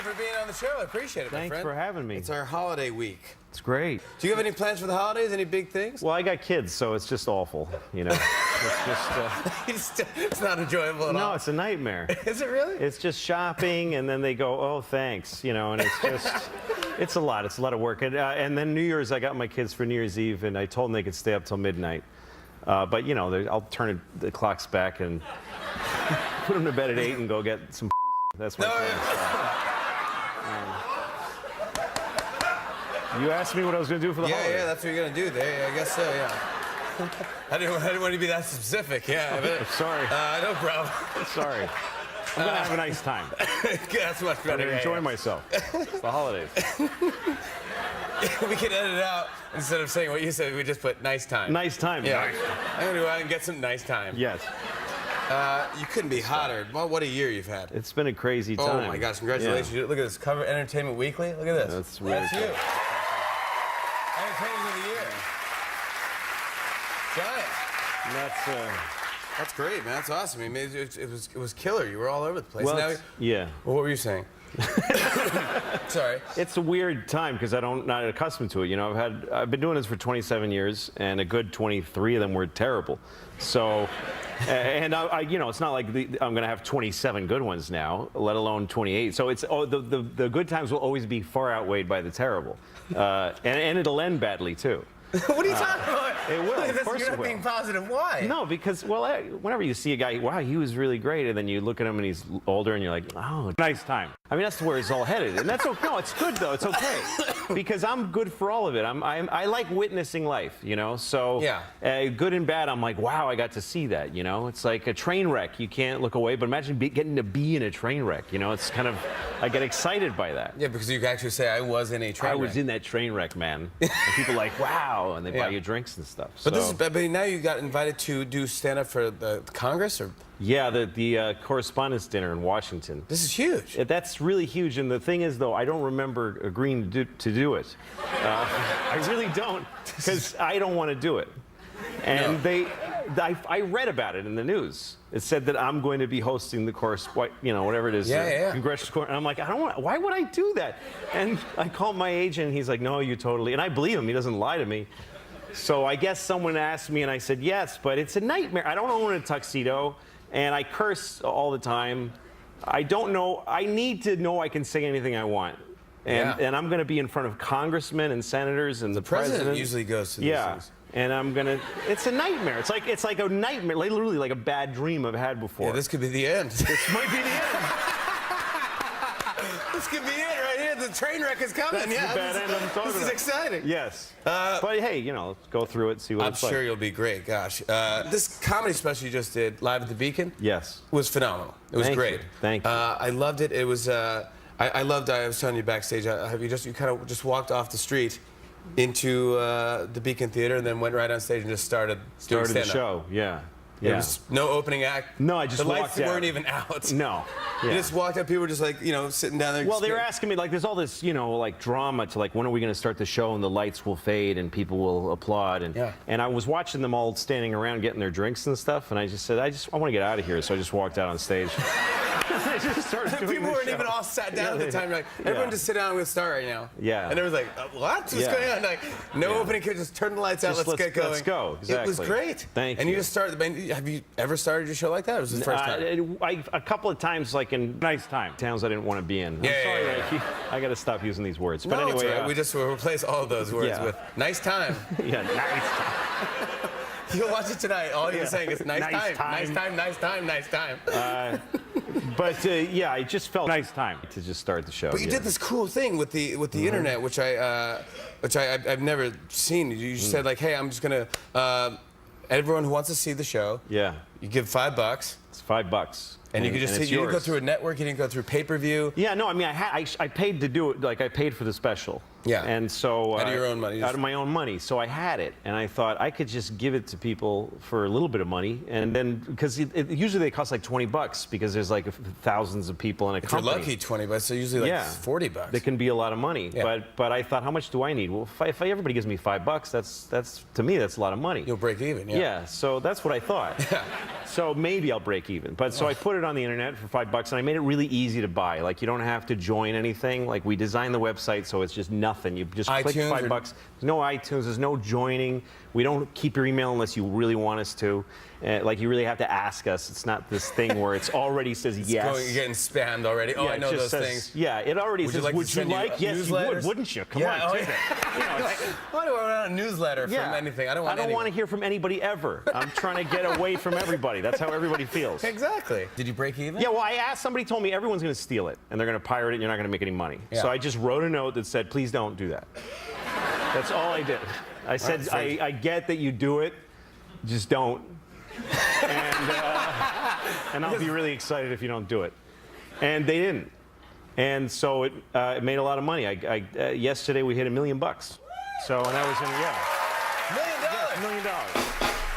you for being on the show. I appreciate it, my friend. Thanks for having me. It's our holiday week. It's great. Do you have any plans for the holidays? Any big things? Well, I got kids, so it's just awful, you know. It's just... it's not enjoyable at all. No, it's a nightmare. Is it really? It's just shopping, and then they go, oh, thanks, you know, and it's just... It's a lot of work. And then New Year's, I got my kids for New Year's Eve, and I told them they could stay up till midnight. But, you know, I'll turn the clocks back and put them to bed at 8 and go get some. That's my plan. You asked me what I was going to do for the holiday. Yeah, that's what you're going to do there. I guess so, yeah. I didn't want to be that specific, yeah. I'm sorry. No problem. Sorry. I'm going to have a nice time. That's much better. I'm going to enjoy myself. It's the holidays. We can edit it out. Instead of saying what you said, we just put nice time. Nice time. Yeah. Nice. I'm going to go out and get some nice time. Yes. You couldn't be hotter. Well, what a year you've had. It's been a crazy time. Oh, my gosh. Congratulations. Yeah. Look at this cover, Entertainment Weekly. Look at this. That's really That's cool. you. Entertainment of the Year. Giant. That's great, man. That's awesome. I mean, it was killer. You were all over the place. Well, yeah. Well, what were you saying? Sorry. It's a weird time because not accustomed to it. You know, I've been doing this for 27 years, and a good 23 of them were terrible. So, and you know, it's not like I'm going to have 27 good ones now, let alone 28. So it's the good times will always be far outweighed by the terrible, and it'll end badly too. What are you talking about? It will. Of course you're it will. being positive. Why? No, because, well, whenever you see a guy, wow, he was really great, and then you look at him and he's older, and you're like, oh, nice time. I mean, that's where it's all headed, and that's okay. No, it's good though. It's okay because I'm good for all of it. I like witnessing life, you know. So yeah, good and bad. I'm like, wow, I got to see that. You know, it's like a train wreck. You can't look away. But imagine getting to be in a train wreck. You know, it's kind of I get excited by that. Yeah, because you can actually say I was in a train wreck. I was in that train wreck, man. And people are like, wow, and they buy you drinks and stuff. But but now you got invited to do stand up for the Congress, or? Yeah, the correspondence dinner in Washington. This is huge. That's really huge, and the thing is, though, I don't remember agreeing to do it. I really don't, because I don't want to do it. And I read about it in the news. It said that I'm going to be hosting the whatever it is, congressional court. And I'm like, I don't want. Why would I do that? And I called my agent, and he's like, no, you totally. And I believe him. He doesn't lie to me. So I guess someone asked me, and I said yes, but it's a nightmare. I don't own a tuxedo. And I curse all the time. I don't know. I need to know I can say anything I want. And I'm going to be in front of congressmen and senators and the president usually goes to these things. And I'm going to. It's a nightmare. It's like a nightmare, literally like a bad dream I've had before. Yeah, this could be the end. This might be the end. This could be it right here. The train wreck is coming. That's the bad end I'm talking about. This is exciting. Yes. But hey, you know, let's go through it, see what it's like. I'm sure you'll be great. Gosh. This comedy special you just did, Live at the Beacon, was phenomenal. It was great. Thank you. I loved it. It was, I was telling you backstage, you kind of just walked off the street into the Beacon Theater and then went right on stage and just started doing stand-up. The show, yeah. There was no opening act. No, I just walked out. The lights weren't even out. No. You just walked out. People were just like, you know, sitting down there. Well, they were asking me, like, there's all this, you know, like drama to like, when are we going to start the show and the lights will fade and people will applaud. And I was watching them all standing around getting their drinks and stuff. And I just said, I want to get out of here. So I just walked out on stage. I just started doing People weren't even all sat down at the time. You're like, everyone just sit down. I'm going to start right now. Yeah. And everyone's like, what? What's going on? Like, no opening. Just turn the lights out. Let's get going. Let's go. Exactly. It was great. Thank you. And you just started. Have you ever started your show like that? Or was it the first time? A couple of times, like in nice time. Towns I didn't want to be in. I'm sorry, I got to stop using these words. But anyway, right. We just replace all of those words with nice time. Yeah, nice time. You'll watch it tonight. All you're saying is nice time, nice time, nice time, nice time. But yeah, I just felt nice time to just start the show. But you did this cool thing with the internet, which I've never seen. You said like, hey, I'm just gonna everyone who wants to see the show. Yeah. You give $5. It's $5. And you could just see, you didn't go through a network, you didn't go through pay-per-view. Yeah, no, I mean, I paid to do it, like I paid for the special. Yeah. And so out of your own money. Out of my own money. So I had it, and I thought I could just give it to people for a little bit of money, and then because usually they cost like $20 because there's like thousands of people in a company. If you're lucky, $20. So usually like $40. That can be a lot of money. Yeah. But I thought, how much do I need? Well, if everybody gives me $5, that's to me that's a lot of money. You'll break even. Yeah. Yeah. So that's what I thought. Yeah. So maybe I'll break even. But so I put it on the internet for $5, and I made it really easy to buy. Like, you don't have to join anything. Like, we designed the website so it's just nothing. You just click $5. There's no iTunes. There's no joining. We don't keep your email unless you really want us to. Like, you really have to ask us. It's not this thing where it's already says yes. You're getting spammed already. Oh, Yeah, I know those says, things. Yeah, it already says, would you like? Yes, you would, wouldn't you? Come on, take it. You know, why do I want a newsletter from anything? I don't want to hear from anybody ever. I'm trying to get away from everybody. That's how everybody feels. Exactly. Did you break even? Yeah, well, I asked, somebody told me everyone's going to steal it, and they're going to pirate it, and you're not going to make any money. Yeah. So I just wrote a note that said, please don't do that. That's all I did. I said, I get that you do it, just don't. And I'll be really excited if you don't do it. And they didn't. And so it made a lot of money. Yesterday we hit $1 million. So, and that was in, $1 million? Yeah, $1 million.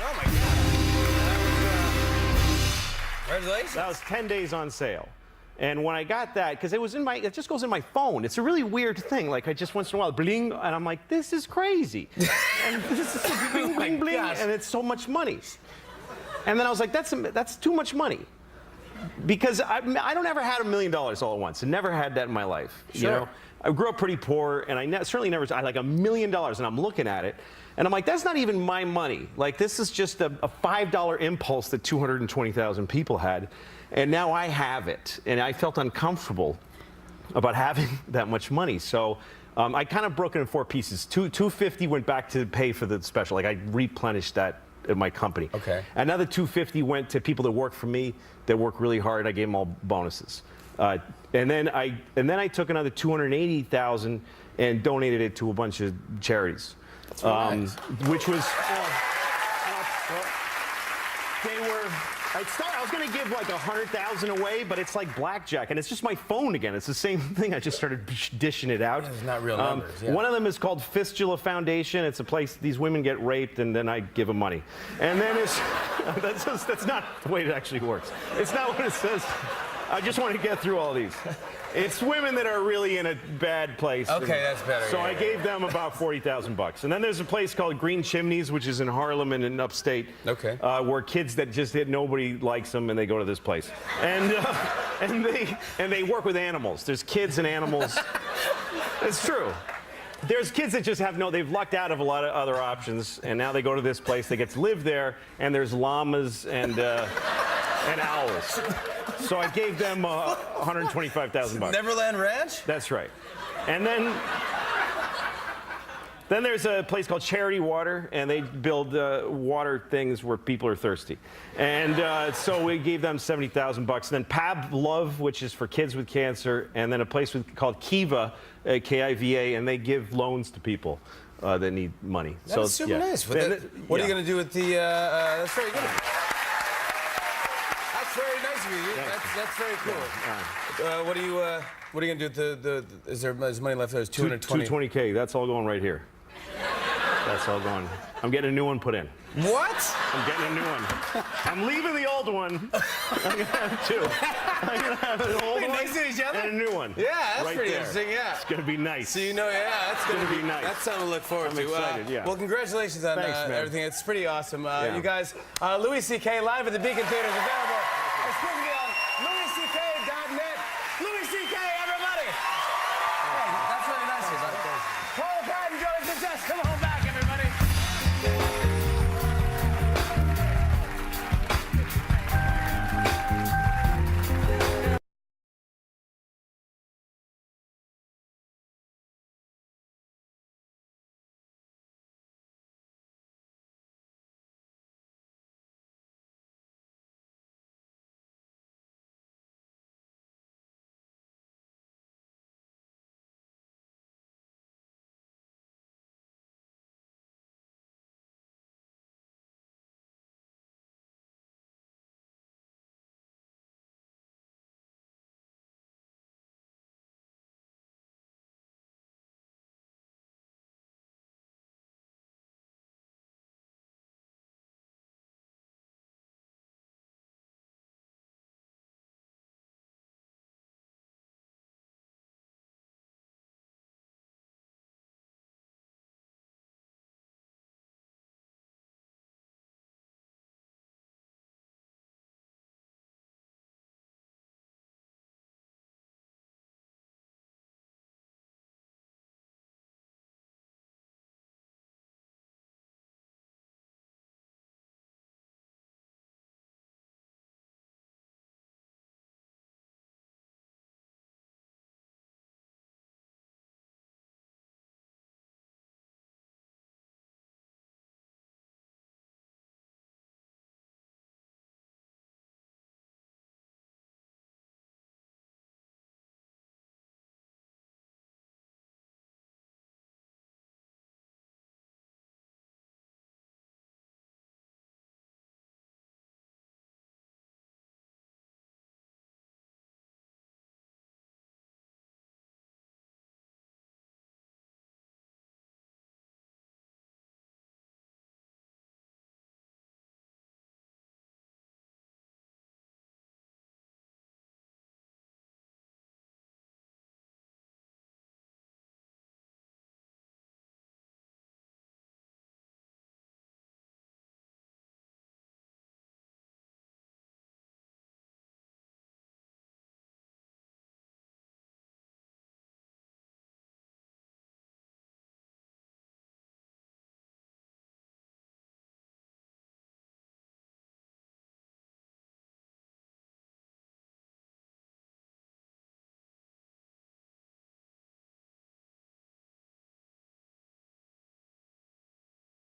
Oh my God. Congratulations. That was 10 days on sale. And when I got that, because it just goes in my phone. It's a really weird thing. Like, I just once in a while, bling, and I'm like, this is crazy. And this is like, bling, bling, bling, and it's so much money. And then I was like, that's too much money. Because I don't ever had $1 million all at once. I never had that in my life. Sure. You know? I grew up pretty poor, and I certainly never, I had like $1 million, and I'm looking at it, and I'm like, that's not even my money. Like, this is just a $5 impulse that 220,000 people had, and now I have it. And I felt uncomfortable about having that much money. So I kind of broke it in 4 pieces. $250 went back to pay for the special. Like, I replenished that at my company. Okay. Another $250 went to people that work for me, that work really hard. I gave them all bonuses. And then I took another $280,000 and donated it to a bunch of charities, nice. Which was I was going to give like 100,000 away, but it's like blackjack, and it's just my phone again. It's the same thing. I just started dishing it out. It's not real numbers. Yeah. One of them is called Fistula Foundation. It's a place these women get raped, and then I give them money. And then that's not the way it actually works. It's not what it says. I just want to get through all these. It's women that are really in a bad place. Okay, that's better. So I gave them about $40,000. And then there's a place called Green Chimneys, which is in Harlem and in upstate. Okay. Where kids that just nobody likes them, and they go to this place. And they work with animals. There's kids and animals. It's true. There's kids that just they've lucked out of a lot of other options, and now they go to this place. They get to live there, and there's llamas and owls. So I gave them $125,000. Neverland Ranch? That's right. And then there's a place called Charity Water, and they build water things where people are thirsty. And so we gave them $70,000. And then Pab Love, which is for kids with cancer, and then a place called Kiva, K-I-V-A, and they give loans to people that need money. That's super nice. What are you going to do with the? That's very good. That's very nice of you. That's very cool. What are you going to do with the? Is there money left? There's 220. 220K. That's all going right here. That's all going. I'm getting a new one put in. What? I'm getting a new one. I'm leaving the old one. I'm gonna have 2. I'm gonna have an old one next to each other? and a new one. Yeah, that's right pretty there. interesting. Yeah. It's gonna be nice. So that's gonna be nice. That's something to look forward to. I'm excited. Yeah. Well, congratulations on everything. It's pretty awesome. You guys, Louis C.K. live at the Beacon Theater is available exclusively on louisck.net. Louis C.K. Everybody. Hey, that's really nice of you, buddy. Paul Patton, Joey Success. Come on.